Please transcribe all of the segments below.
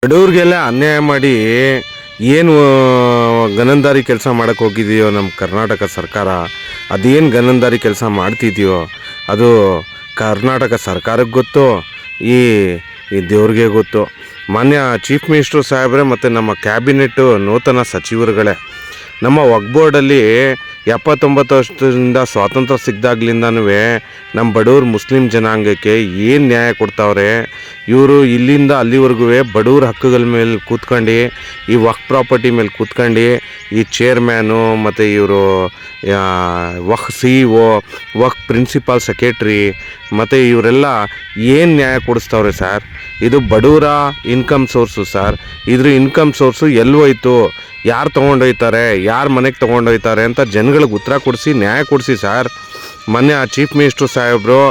ಬಡವ್ರಿಗೆಲ್ಲ ಅನ್ಯಾಯ ಮಾಡಿ ಏನು ಗನಂದಾರಿ ಕೆಲಸ ಮಾಡೋಕ್ಕೆ ಹೋಗಿದೆಯೋ ನಮ್ಮ ಕರ್ನಾಟಕ ಸರ್ಕಾರ. ಅದೇನು ಗನಂದಾರಿ ಕೆಲಸ ಮಾಡ್ತಿದೆಯೋ ಅದು ಕರ್ನಾಟಕ ಸರ್ಕಾರಕ್ಕೆ ಗೊತ್ತು, ಈ ದೇವ್ರಿಗೆ ಗೊತ್ತು. ಮಾನ್ಯ ಚೀಫ್ ಮಿನಿಸ್ಟ್ರು ಸಾಹೇಬ್ರೆ ಮತ್ತು ನಮ್ಮ ಕ್ಯಾಬಿನೆಟ್ಟು ನೂತನ ಸಚಿವರುಗಳೇ, ನಮ್ಮ ವಕ್ಫ್ ಬೋರ್ಡಲ್ಲಿ 79 ವರ್ಷದಿಂದ ಸ್ವಾತಂತ್ರ್ಯ ಸಿಕ್ಕಿದಾಗ್ಲಿಂದನೂ ನಮ್ಮ ಬಡವ್ರು ಮುಸ್ಲಿಂ ಜನಾಂಗಕ್ಕೆ ಏನು ನ್ಯಾಯ ಕೊಡ್ತಾವ್ರೆ. ಇವರು ಇಲ್ಲಿಂದ ಅಲ್ಲಿವರೆಗೂ ಬಡವ್ರ ಹಕ್ಕುಗಳ ಮೇಲೆ ಕೂತ್ಕೊಂಡು, ಈ ವಕ್ಫ್ ಪ್ರಾಪರ್ಟಿ ಮೇಲೆ ಕೂತ್ಕೊಂಡು, ಈ ಚೇರ್ಮ್ಯಾನು ಮತ್ತು ಇವರು ವಕ್ಫ್ CEO, ವಕ್ಫ್ ಪ್ರಿನ್ಸಿಪಾಲ್ ಸೆಕ್ರೆಟ್ರಿ ಮತ್ತು ಇವರೆಲ್ಲ ಏನು ನ್ಯಾಯ ಕೊಡಿಸ್ತವ್ರೆ ಸರ್? ಇದು ಬಡವರ ಇನ್ಕಮ್ ಸೋರ್ಸು ಸರ್. ಇದ್ರ ಇನ್ಕಮ್ ಸೋರ್ಸು ಎಲ್ಲೋಯ್ತು, ಯಾರು ತೊಗೊಂಡೋಯ್ತಾರೆ, ಯಾರು ಮನೆಗೆ ತೊಗೊಂಡೋಯ್ತಾರೆ ಅಂತ ಜನಗಳಿಗೆ ಉತ್ತರ ಕೊಡಿಸಿ ನ್ಯಾಯ ಕೊಡಿಸಿ ಸರ್. ಮೊನ್ನೆ ಚೀಫ್ ಮಿನಿಸ್ಟ್ರು ಸಾಹೇಬರು,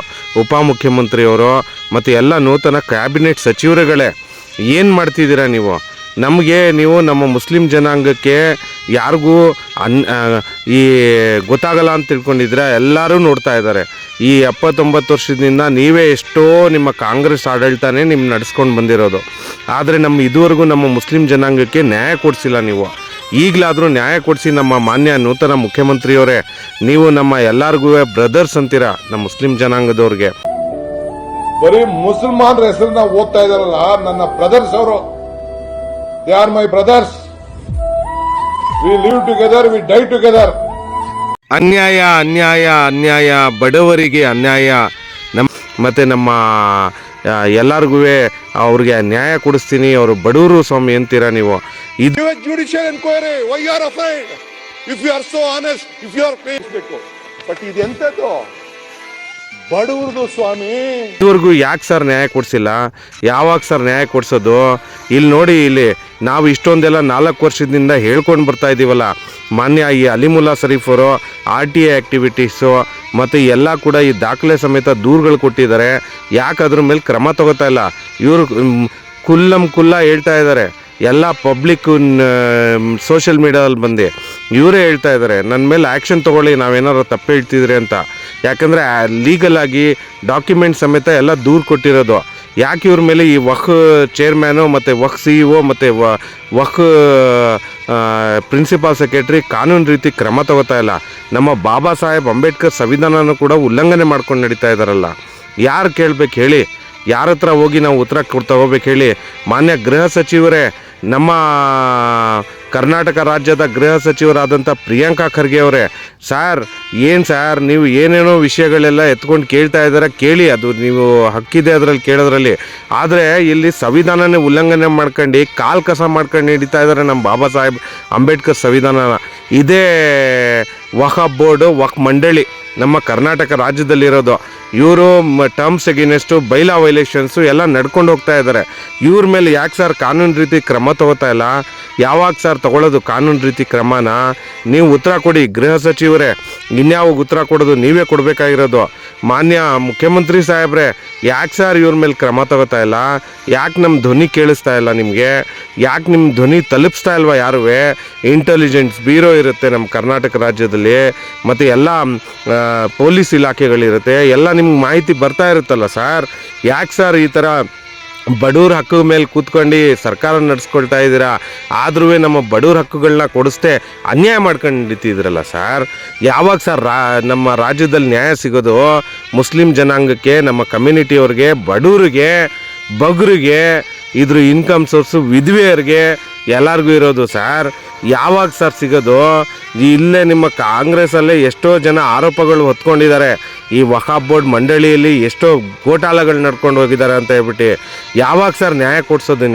ಉಪಮುಖ್ಯಮಂತ್ರಿಯವರು ಮತ್ತು ಎಲ್ಲ ನೂತನ ಕ್ಯಾಬಿನೆಟ್ ಸಚಿವರುಗಳೇ, ಏನು ಮಾಡ್ತಿದ್ದೀರಾ ನೀವು? ನೀವು ನಮ್ಮ ಮುಸ್ಲಿಂ ಜನಾಂಗಕ್ಕೆ ಯಾರಿಗೂ ಈ ಗೊತ್ತಾಗಲ್ಲ ಅಂತ ತಿಳ್ಕೊಂಡಿದ್ರೆ ಎಲ್ಲರೂ ನೋಡ್ತಾ ಇದ್ದಾರೆ. ಈ 79 ವರ್ಷದಿಂದ ನೀವೇ ಎಷ್ಟೋ ನಿಮ್ಮ ಕಾಂಗ್ರೆಸ್ ಆಡಳಿತನೇ ನಡೆಸ್ಕೊಂಡು ಬಂದಿರೋದು. ಆದರೆ ಇದುವರೆಗೂ ನಮ್ಮ ಮುಸ್ಲಿಂ ಜನಾಂಗಕ್ಕೆ ನ್ಯಾಯ ಕೊಡಿಸಿಲ್ಲ ನೀವು. ಈಗಲಾದರೂ ನ್ಯಾಯ ಕೊಡಿಸಿ ನಮ್ಮ ಮಾನ್ಯ ನೂತನ ಮುಖ್ಯಮಂತ್ರಿಯವರೇ. ನೀವು ನಮ್ಮ ಎಲ್ಲರಿಗೂ ಬ್ರದರ್ಸ್ ಅಂತೀರಾ, ನಮ್ಮ ಮುಸ್ಲಿಂ ಜನಾಂಗದವ್ರಿಗೆ. ಬರೀ ಮುಸಲ್ಮಾನರ ಹೆಸರನ್ನ ಓದ್ತಾ ಇದಾರಲ್ಲ, ನನ್ನ ಬ್ರದರ್ಸ್ ಅವರು. They are my brothers. We live together, we die together. ಅನ್ಯಾಯ ಅನ್ಯಾಯ ಅನ್ಯಾಯ, ಬಡವರಿಗೆ ಅನ್ಯಾಯ. ಮತ್ತು ನಮ್ಮ ಎಲ್ಲರಿಗೂ ಅವ್ರಿಗೆ ನ್ಯಾಯ ಕೊಡಿಸ್ತೀನಿ, ಅವರು ಬಡವರು ಸ್ವಾಮಿ ಅಂತೀರಾ ನೀವು. ಇದು judicial enquiry. Why you are afraid? If you are so honest, if you are ಬೇಕು. ಬಟ್ ಇದು ಎಂತದ್ದು ಬಡವ್ರದು ಸ್ವಾಮಿ. ಇದುವರೆಗೂ ಯಾಕೆ ಸರ್ ನ್ಯಾಯ ಕೊಡಿಸಿಲ್ಲ? ಯಾವಾಗ ಸರ್ ನ್ಯಾಯ ಕೊಡಿಸೋದು? ಇಲ್ಲಿ ನೋಡಿ, ಇಲ್ಲಿ ನಾವು ಇಷ್ಟೊಂದೆಲ್ಲ 4 ವರ್ಷದಿಂದ ಹೇಳ್ಕೊಂಡು ಬರ್ತಾ ಇದ್ದೀವಲ್ಲ. ಮಾನ್ಯ ಈ ಅಲಿಮುಲ್ಲಾ ಶರೀಫ್ ಅವರು RTI ಆ್ಯಕ್ಟಿವಿಟೀಸು ಮತ್ತು ಎಲ್ಲ ಕೂಡ ಈ ದಾಖಲೆ ಸಮೇತ ದೂರುಗಳು ಕೊಟ್ಟಿದ್ದಾರೆ. ಯಾಕೆ ಅದ್ರ ಮೇಲೆ ಕ್ರಮ ತಗೋತಾ ಇಲ್ಲ? ಇವರು ಕುಲ್ಲ ಹೇಳ್ತಾ ಇದ್ದಾರೆ. ಎಲ್ಲ ಪಬ್ಲಿಕ್ ಸೋಷಿಯಲ್ ಮೀಡಿಯಾದಲ್ಲಿ ಬಂದು ಇವರೇ ಹೇಳ್ತಾ ಇದ್ದಾರೆ, ನನ್ನ ಮೇಲೆ ಆ್ಯಕ್ಷನ್ ತೊಗೊಳ್ಳಿ, ನಾವೇನಾರು ತಪ್ಪು ಹೇಳ್ತಿದ್ರಿ ಅಂತ. ಯಾಕಂದರೆ ಲೀಗಲಾಗಿ ಡಾಕ್ಯುಮೆಂಟ್ ಸಮೇತ ಎಲ್ಲ ದೂರು ಕೊಟ್ಟಿರೋದು. ಯಾಕೆ ಇವ್ರ ಮೇಲೆ ಈ ವಕ್ಫ್ ಚೇರ್ಮ್ಯಾನು ಮತ್ತು ವಕ್ಫ್ CEO ಮತ್ತು ವಕ್ಫ್ ಪ್ರಿನ್ಸಿಪಾಲ್ ಸೆಕ್ರೆಟ್ರಿ ಕಾನೂನು ರೀತಿ ಕ್ರಮ ತಗೋತಾ ಇಲ್ಲ? ನಮ್ಮ ಬಾಬಾ ಸಾಹೇಬ್ ಅಂಬೇಡ್ಕರ್ ಸಂವಿಧಾನನೂ ಕೂಡ ಉಲ್ಲಂಘನೆ ಮಾಡ್ಕೊಂಡು ನಡೀತಾ ಇದ್ದಾರಲ್ಲ. ಯಾರು ಕೇಳಬೇಕು ಹೇಳಿ? ಯಾರ ಹತ್ರ ಹೋಗಿ ನಾವು ಉತ್ತರ ತಗೋಬೇಕು ಹೇಳಿ? ಮಾನ್ಯ ಗೃಹ ಸಚಿವರೇ, ನಮ್ಮ ಕರ್ನಾಟಕ ರಾಜ್ಯದ ಗೃಹ ಸಚಿವರಾದಂಥ ಪ್ರಿಯಾಂಕಾ ಖರ್ಗೆ ಅವರೇ, ಸಾರ್ ಏನು ಸಾರ್ ನೀವು ಏನೇನೋ ವಿಷಯಗಳೆಲ್ಲ ಎತ್ಕೊಂಡು ಕೇಳ್ತಾ ಇದ್ದಾರೆ, ಕೇಳಿ, ಅದು ನೀವು ಹಕ್ಕಿದೆ ಅದರಲ್ಲಿ ಕೇಳೋದ್ರಲ್ಲಿ. ಆದರೆ ಇಲ್ಲಿ ಸಂವಿಧಾನನೇ ಉಲ್ಲಂಘನೆ ಮಾಡ್ಕೊಂಡು ಕಸ ಮಾಡ್ಕೊಂಡು ನಡೀತಾ ಇದ್ದಾರೆ ನಮ್ಮ ಬಾಬಾ ಸಾಹೇಬ್ ಅಂಬೇಡ್ಕರ್ ಸಂವಿಧಾನನ. ಇದೇ ವಕ್ಫ್ ಬೋರ್ಡು, ವಕ್ಫ್ ಮಂಡಳಿ ನಮ್ಮ ಕರ್ನಾಟಕ ರಾಜ್ಯದಲ್ಲಿರೋದು. ಇವರು ಟರ್ಮ್ಸ್ ಎಗೇನೆಸ್ಟು, ಬೈಲಾ ವೈಲೇಷನ್ಸು ಎಲ್ಲ ನಡ್ಕೊಂಡು ಹೋಗ್ತಾ ಇದ್ದಾರೆ. ಇವ್ರ ಮೇಲೆ ಯಾಕೆ ಸರ್ ಕಾನೂನು ರೀತಿ ಕ್ರಮ ತಗೋತಾ ಇಲ್ಲ? ಯಾವಾಗ ಸರ್ ತಗೊಳ್ಳೋದು ಕಾನೂನು ರೀತಿ ಕ್ರಮನ? ನೀವು ಉತ್ತರ ಕೊಡಿ ಗೃಹ ಸಚಿವರೇ. ಇನ್ಯಾವಾಗ ಉತ್ತರ ಕೊಡೋದು? ನೀವೇ ಕೊಡಬೇಕಾಗಿರೋದು. ಮಾನ್ಯ ಮುಖ್ಯಮಂತ್ರಿ ಸಾಹೇಬ್ರೆ, ಯಾಕೆ ಸರ್ ಇವ್ರ ಮೇಲೆ ಕ್ರಮ ತಗೋತಾ ಇಲ್ಲ? ಯಾಕೆ ನಮ್ಮ ಧ್ವನಿ ಕೇಳಿಸ್ತಾ ಇಲ್ಲ ನಿಮಗೆ? ಯಾಕೆ ನಿಮ್ಮ ಧ್ವನಿ ತಲುಪಿಸ್ತಾ ಇಲ್ವಾ ಯಾರೂ? ಇಂಟೆಲಿಜೆನ್ಸ್ ಬ್ಯೂರೋ ಇರುತ್ತೆ ನಮ್ಮ ಕರ್ನಾಟಕ ರಾಜ್ಯದಲ್ಲಿ, ಮತ್ತು ಎಲ್ಲ ಪೊಲೀಸ್ ಇಲಾಖೆಗಳಿರುತ್ತೆ, ಎಲ್ಲ ನಿಮ್ಗೆ ಮಾಹಿತಿ ಬರ್ತಾ ಇರುತ್ತಲ್ಲ ಸರ್. ಯಾಕೆ ಸರ್ ಈ ಥರ ಬಡವ್ರ ಹಕ್ಕು ಮೇಲೆ ಕೂತ್ಕೊಂಡು ಸರ್ಕಾರ ನಡೆಸ್ಕೊಳ್ತಾ ಇದ್ದೀರಾ? ಆದ್ರೂ ನಮ್ಮ ಬಡವ್ರ ಹಕ್ಕುಗಳನ್ನ ಕೊಡಿಸ್ದೆ ಅನ್ಯಾಯ ಮಾಡ್ಕೊಂಡು ನಡೀತಿದ್ರಲ್ಲ ಸರ್. ಯಾವಾಗ ಸರ್ ನಮ್ಮ ರಾಜ್ಯದಲ್ಲಿ ನ್ಯಾಯ ಸಿಗೋದು? ಮುಸ್ಲಿಂ ಜನಾಂಗಕ್ಕೆ, ನಮ್ಮ ಕಮ್ಯುನಿಟಿಯವ್ರಿಗೆ, ಬಡವ್ರಿಗೆ, ಬಗ್ರಿಗೆ, ಇದ್ರ ಇನ್ಕಮ್ ಸೋರ್ಸು ವಿಧವೆಯರಿಗೆ ಎಲ್ಲರಿಗೂ ಇರೋದು ಸರ್. ಯಾವಾಗ ಸರ್ ಸಿಗೋದು? ಇಲ್ಲೇ ನಿಮ್ಮ ಕಾಂಗ್ರೆಸ್ಸಲ್ಲೇ ಎಷ್ಟೋ ಜನ ಆರೋಪಗಳು ಹೊತ್ಕೊಂಡಿದ್ದಾರೆ. ಈ ವಕ್ಫ್ ಬೋರ್ಡ್ ಮಂಡಳಿಯಲ್ಲಿ ಎಷ್ಟೋ ಗೋಟಾಲಗಳು ನಡ್ಕೊಂಡು ಹೋಗಿದ್ದಾರೆ ಅಂತ ಹೇಳ್ಬಿಟ್ಟು. ಯಾವಾಗ ಸರ್ ನ್ಯಾಯ ಕೊಡಿಸೋದು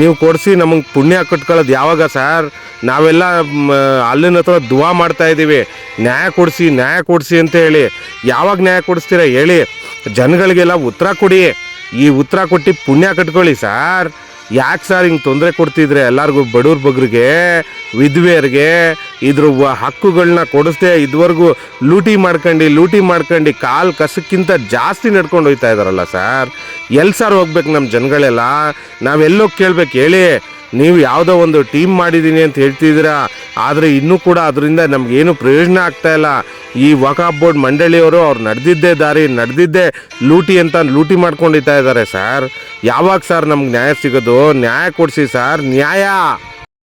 ನೀವು ಕೊಡಿಸಿ ನಮಗೆ ಪುಣ್ಯ ಕಟ್ಕೊಳ್ಳೋದು ಯಾವಾಗ ಸರ್? ನಾವೆಲ್ಲ ಅಲ್ಲಿನ ಹತ್ರ ದುವಾ ಮಾಡ್ತಾಯಿದ್ದೀವಿ, ನ್ಯಾಯ ಕೊಡಿಸಿ ಅಂತ ಹೇಳಿ. ಯಾವಾಗ ನ್ಯಾಯ ಕೊಡಿಸ್ತೀರಾ ಹೇಳಿ? ಜನಗಳಿಗೆಲ್ಲ ಉತ್ತರ ಕೊಡಿ. ಈ ಉತ್ತರ ಕೊಟ್ಟು ಪುಣ್ಯ ಕಟ್ಕೊಳ್ಳಿ ಸರ್. ಯಾಕೆ ಸರ್ ಹಿಂಗೆ ತೊಂದರೆ ಕೊಡ್ತಿದ್ರೆ ಎಲ್ಲರಿಗೂ, ಬಡವ್ರ ಬಗ್ರಿಗೆ, ವಿಧವೆಯರಿಗೆ? ಇದ್ರ ಹಕ್ಕುಗಳನ್ನ ಕೊಡಿಸ್ದೆ ಇದುವರೆಗೂ ಲೂಟಿ ಮಾಡ್ಕೊಂಡು ಕಸಕ್ಕಿಂತ ಜಾಸ್ತಿ ನಡ್ಕೊಂಡು ಹೋಗ್ತಾ ಇದ್ದಾರಲ್ಲ ಸರ್. ಎಲ್ಲಿ ಸರ್ ಹೋಗ್ಬೇಕು ನಮ್ಮ ಜನಗಳೆಲ್ಲ? ನಾವೆಲ್ಲೋ ಕೇಳ್ಬೇಕು ಹೇಳಿ? ನೀವು ಯಾವುದೋ ಒಂದು ಟೀಮ್ ಮಾಡಿದ್ದೀನಿ ಅಂತ ಹೇಳ್ತಿದ್ದೀರಾ, ಆದರೆ ಇನ್ನೂ ಕೂಡ ಅದರಿಂದ ನಮಗೇನು ಪ್ರಯೋಜನ ಆಗ್ತಾ ಇಲ್ಲ. ಈ ವಕಾಫ್ ಬೋರ್ಡ್ ಮಂಡಳಿಯವರು ಅವ್ರು ನಡೆದಿದ್ದೇ ದಾರಿ ನಡೆದಿದ್ದೇ ಲೂಟಿ ಅಂತ ಲೂಟಿ ಮಾಡ್ಕೊಂಡಿತಾ ಇದ್ದಾರೆ ಸರ್. ಯಾವಾಗ ಸರ್ ನಮ್ಗೆ ನ್ಯಾಯ ಸಿಗೋದು? ನ್ಯಾಯ ಕೊಡಿಸಿ ಸರ್, ನ್ಯಾಯ.